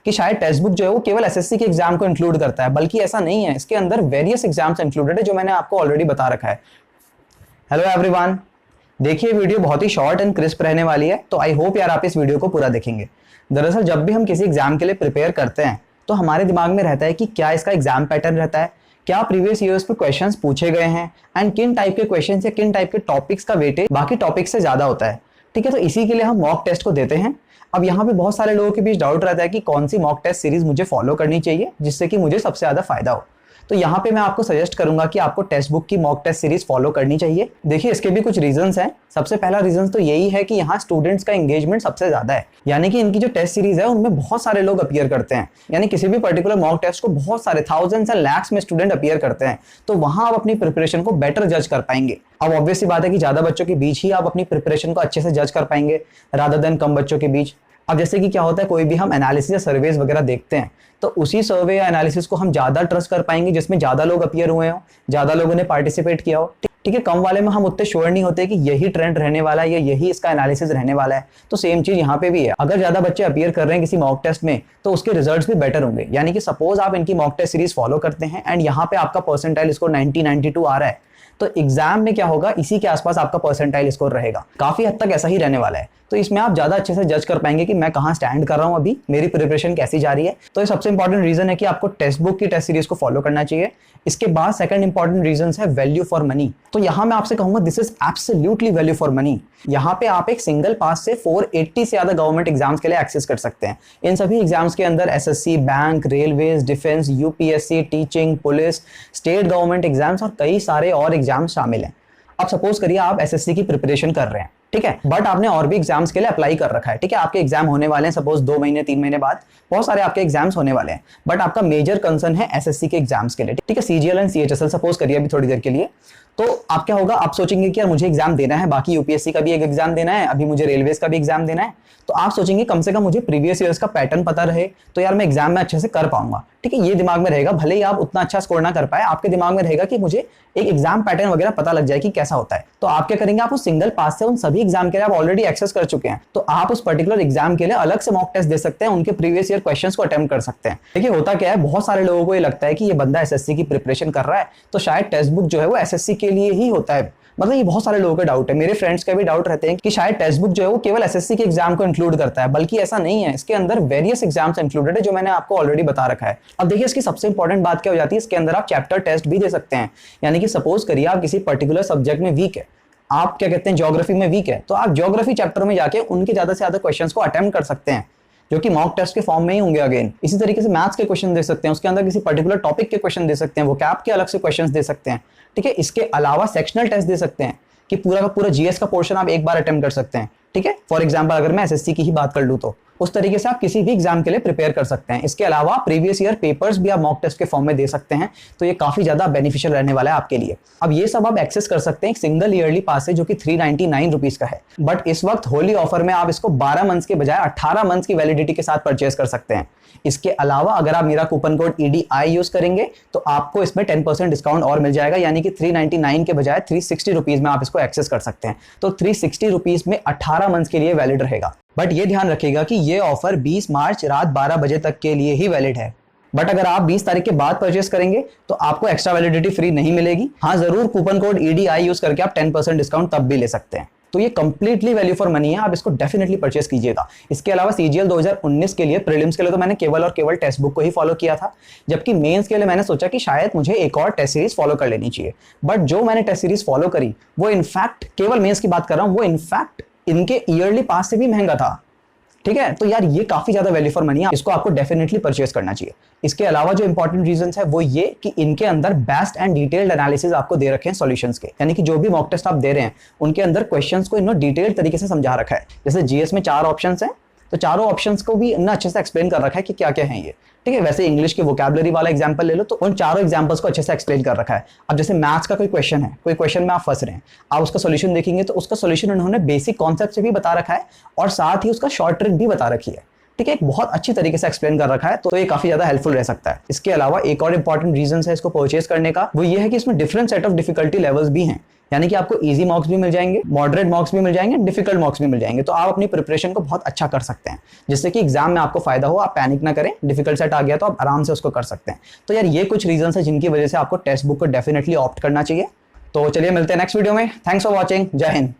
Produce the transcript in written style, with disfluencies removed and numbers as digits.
कि शायद text book जो है वो केवल एसएससी के एग्जाम को इंक्लूड करता है, बल्कि ऐसा नहीं है। इसके अंदर वेरियस एग्जाम्स इंक्लूडेड है जो मैंने आपको ऑलरेडी बता रखा है। हेलो एवरीवन, देखिए वीडियो बहुत ही शॉर्ट एंड क्रिस्प रहने वाली है, तो आई होप यार आप इस वीडियो को पूरा देखेंगे। दरअसल जब भी हम किसी एग्जाम के लिए प्रिपेयर करते हैं तो हमारे दिमाग में रहता है कि क्या इसका एग्जाम पैटर्न रहता है, क्या प्रीवियस ईयर्स में क्वेश्चंस पूछे गए हैं एंड किन टाइप के क्वेश्चंस या किन टाइप के टॉपिक्स का वेटेज बाकी टॉपिक्स से ज्यादा होता है। ठीक है, तो इसी के लिए हम मॉक टेस्ट को देते हैं। अब यहाँ पे बहुत सारे लोगों के बीच डाउट रहता है कि कौन सी मॉक टेस्ट सीरीज मुझे फॉलो करनी चाहिए जिससे कि मुझे सबसे ज्यादा फायदा हो। तो यहाँ पे मैं आपको सजेस्ट करूंगा कि आपको टेक्स्ट बुक की मॉक टेस्ट सीरीज फॉलो करनी चाहिए। देखिए इसके भी कुछ रीजंस हैं। सबसे पहला रीजन तो यही है कि यहाँ स्टूडेंट्स का एंगेजमेंट सबसे ज्यादा है, यानी कि इनकी जो टेस्ट सीरीज है उनमें बहुत सारे लोग अपीयर करते हैं, यानी किसी भी पर्टिकुलर मॉक टेस्ट को बहुत सारे थाउजेंड्स एंड लैक्स में स्टूडेंट अपीयर करते हैं, तो वहां आप अपनी प्रिपरेशन को बेटर जज कर पाएंगे। अब ऑब्वियसली बात है कि ज्यादा बच्चों के बीच ही आप अपनी प्रिपरेशन को अच्छे से जज कर पाएंगे रादर देन कम बच्चों के बीच। अब जैसे कि क्या होता है, कोई भी हम एनालिसिस या सर्वेज वगैरह देखते हैं तो उसी सर्वे या एनालिसिस को हम ज्यादा ट्रस्ट कर पाएंगे जिसमें ज्यादा लोग अपीयर हुए हो, ज्यादा लोगों ने पार्टिसिपेट किया हो। ठीक है, कम वाले में हम उतने श्योर नहीं होते कि यही ट्रेंड रहने वाला है या यही इसका एनालिसिस रहने वाला है। तो सेम चीज यहाँ पे भी है। अगर ज्यादा बच्चे अपीयर कर रहे हैं किसी मॉक टेस्ट में तो उसके रिजल्ट्स भी बेटर होंगे। यानी कि सपोज आप इनकी मॉक टेस्ट सीरीज फॉलो करते हैं एंड यहाँ पे आपका परसेंटाइल स्कोर 90-92 आ रहा है, तो एग्जाम में क्या होगा, इसी के आसपास आपका परसेंटाइल स्कोर रहेगा। काफी हद तक ऐसा ही रहने वाला है। तो इसमें आप ज्यादा अच्छे से जज कर पाएंगे कि मैं कहां स्टैंड कर रहा हूं, अभी मेरी प्रिपरेशन कैसी जा रही है। तो ये सबसे इंपॉर्टेंट रीजन है कि आपको टेक्स्ट बुक की टेस्ट सीरीज को फॉलो करना चाहिए। इसके बाद सेकंड इंपॉर्टेंट रीजन है वैल्यू फॉर मनी। तो यहां मैं आपसे कहूंगा this is absolutely value for money. यहाँ पे आप एक सिंगल पास से 480 से ज्यादा गवर्नमेंट एग्जाम्स के लिए एक्सेस कर सकते हैं। इन सभी एग्जाम्स के अंदर SSC, bank, railways, defence, UPSC, teaching, police, state government exams और कई सारे और एग्जाम्स शामिल हैं। अब सपोज करिए आप एसएससी की प्रिपरेशन कर रहे हैं, ठीक है, बट आपने और भी एग्जाम्स के लिए अप्लाई कर रखा है। ठीक है, आपके एग्जाम होने वाले हैं सपोज 2 महीने 3 महीने बाद, बहुत सारे आपके एग्जाम्स होने वाले हैं, बट आपका मेजर कंसर्न है एसएससी के एग्जाम्स के लिए। ठीक है, सीजीएल एंड सीएचएसएल सपोज करिए अभी थोड़ी देर के लिए। तो आप क्या होगा, आप सोचेंगे कि यार मुझे एग्जाम देना है, बाकी यूपीएससी का भी एक एग्जाम देना है, अभी मुझे रेलवेज का भी एग्जाम देना है। तो आप सोचेंगे कम से कम मुझे प्रीवियस ईयर्स का पैटर्न पता रहे तो यार मैं एग्जाम में अच्छे से कर पाऊंगा। ठीक है, ये दिमाग में रहेगा। भले ही आप उतना अच्छा स्कोर ना कर पाए, आपके दिमाग में रहेगा कि मुझे एक एग्जाम पैटर्न वगैरह पता लग जाए कि कैसा होता है। तो आप क्या करेंगे, आप उस सिंगल पास से उन सभी एग्जाम के लिए आप ऑलरेडी एक्सेस कर चुके हैं, तो आप उस पर्टिकुलर एग्जाम के लिए अलग से मॉक टेस्ट दे सकते हैं, उनके प्रीवियस ईयर क्वेश्चंस को अटेम्प्ट कर सकते हैं। देखिए होता क्या है, बहुत सारे लोगों को ये लगता है कि ये बंदा एसएससी की प्रिपरेशन कर रहा है तो शायद टेक्स्ट बुक जो है वो एसएससी के लिए ही होता है। मतलब ये बहुत सारे लोगों का डाउट है, मेरे फ्रेंड्स का भी डाउट रहते हैं कि शायद टेक्स्ट बुक जो है वो केवल एसएससी के एग्जाम को इंक्लूड करता है, बल्कि ऐसा नहीं है। इसके अंदर वेरियस एग्जाम्स इंक्लूडेड है जो मैंने आपको ऑलरेडी बता रखा है। अब देखिए इसकी सबसे इंपॉर्टेंट बात क्या हो जाती है, इसके अंदर आप चैप्टर टेस्ट भी दे सकते हैं। यानी कि सपोज करिए आप किसी पर्टिकुलर सब्जेक्ट में वीक है, आप क्या कहते हैं ज्योग्राफी में वीक है, तो आप ज्योग्राफी चैप्टर में जाके उनके ज्यादा से ज्यादा क्वेश्चंस को अटेम्प्ट कर सकते हैं जो कि मॉक टेस्ट के फॉर्म में ही होंगे अगेन। इसी तरीके से मैथ्स के क्वेश्चन दे सकते हैं, उसके अंदर किसी पर्टिकुलर टॉपिक के क्वेश्चन दे सकते हैं, वो कैप के अलग से क्वेश्चन दे सकते हैं। ठीक है, इसके अलावा सेक्शनल टेस्ट दे सकते हैं कि पूरा का पूरा जीएस का पोर्शन आप एक बार अटेम्प्ट कर सकते हैं। ठीक है, फॉर एग्जांपल अगर मैं एसएससी की ही बात कर लूं तो उस तरीके से आप किसी भी एग्जाम के लिए प्रिपेयर कर सकते हैं। इसके अलावा प्रीवियस ईयर पेपर्स भी आप मॉक टेस्ट के फॉर्म में दे सकते हैं, तो ये काफी ज्यादा बेनिफिशियल रहने वाला है आपके लिए। अब ये सब आप एक्सेस कर सकते हैं एक सिंगल ईयरली पास से जो कि 399 रुपीज का है, बट इस वक्त होली ऑफर में आप इसको 12 मंथ्स के बजाय 18 मंथ्स की वैलिडिटी के साथ परचेज कर सकते हैं। इसके अलावा अगर आप मेरा कूपन कोड EDI यूज करेंगे तो आपको इसमें 10% डिस्काउंट और मिल जाएगा, यानी कि 399 के बजाय 360 रुपीज में आप इसको एक्सेस कर सकते हैं। तो 360 रुपीज में 18 मंथ्स के लिए वैलिड रहेगा। बट ये ध्यान रखिएगा कि ये ऑफर 20 मार्च रात 12 बजे तक के लिए ही वैलिड है। बट अगर आप 20 तारीख के बाद परचेस करेंगे तो आपको एक्स्ट्रा वैलिडिटी फ्री नहीं मिलेगी। हाँ, जरूर कूपन कोड EDI यूज करके आप 10% डिस्काउंट तब भी ले सकते हैं। तो ये कंप्लीटली वैल्यू फॉर मनी है, आप इसको डेफिनेटली परचेस कीजिएगा। इसके अलावा सीजीएल 2019 के लिए प्रीलिम्स के लिए तो मैंने केवल और केवल टेक्स्ट बुक को ही फॉलो किया था, जबकि मेंस के लिए मैंने सोचा कि शायद मुझे एक और टेस्ट सीरीज फॉलो कर लेनी चाहिए। बट जो मैंने टेस्ट सीरीज फॉलो करी वो इनफैक्ट, केवल मेंस की बात कर रहा हूं, वो इनफैक्ट इनके ईयरली पास से भी महंगा था। ठीक है, तो यार ये काफी ज्यादा वैल्यू फॉर मनी है, इसको आपको डेफिनेटली परचेस करना चाहिए। इसके अलावा जो इंपॉर्टेंट रीजंस है वो ये कि इनके अंदर बेस्ट एंड डिटेल्ड एनालिसिस आपको दे रखे हैं सॉल्यूशंस के, यानी कि जो भी मॉक टेस्ट आप दे रहे हैं उनके अंदर क्वेश्चंस को इन्होंने डिटेल्ड तरीके से समझा रखा है। जैसे जीएस में 4 ऑप्शंस हैं, तो चारों ऑप्शंस को भी इतना अच्छे से एक्सप्लेन कर रखा है कि क्या क्या है ये। ठीक है, वैसे इंग्लिश के वोकैबुलरी वाला एग्जांपल ले लो तो उन चारों एग्जांपल्स को अच्छे से एक्सप्लेन कर रखा है। अब जैसे मैथ्स का कोई क्वेश्चन है, कोई क्वेश्चन में आप फंस रहे हैं, आप उसका सॉल्यूशन देखेंगे तो उसका सॉल्यूशन उन्होंने बेसिक कॉन्सेप्ट से भी बता रखा है और साथ ही उसका शॉर्ट ट्रिक भी बता रखी है। ठीक है, एक बहुत अच्छी तरीके से एक्सप्लेन कर रखा है, तो ये काफी ज्यादा हेल्पफुल रह सकता है। इसके अलावा एक और इंपॉर्टेंट रीजन है इसको परचेज करने का, वो ये है कि इसमें different set of difficulty levels भी हैं, यानी कि आपको इजी मार्क्स भी मिल जाएंगे, मॉडरेट मार्क्स भी मिल जाएंगे, डिफिकल्ट मार्क्स भी मिल जाएंगे। तो आप अपनी प्रिपरेशन को बहुत अच्छा कर सकते हैं, जिससे कि एग्जाम में आपको फायदा हो, आप पैनिक ना करें, डिफिकल्ट सेट आ गया तो आप आराम से उसको कर सकते हैं। तो यार ये कुछ रीजन है जिनकी वजह से आपको टेक्स्ट बुक को डेफिनेटली ऑप्ट करना चाहिए। तो चलिए मिलते हैं नेक्स्ट वीडियो में। Thanks for watching. जय हिंद।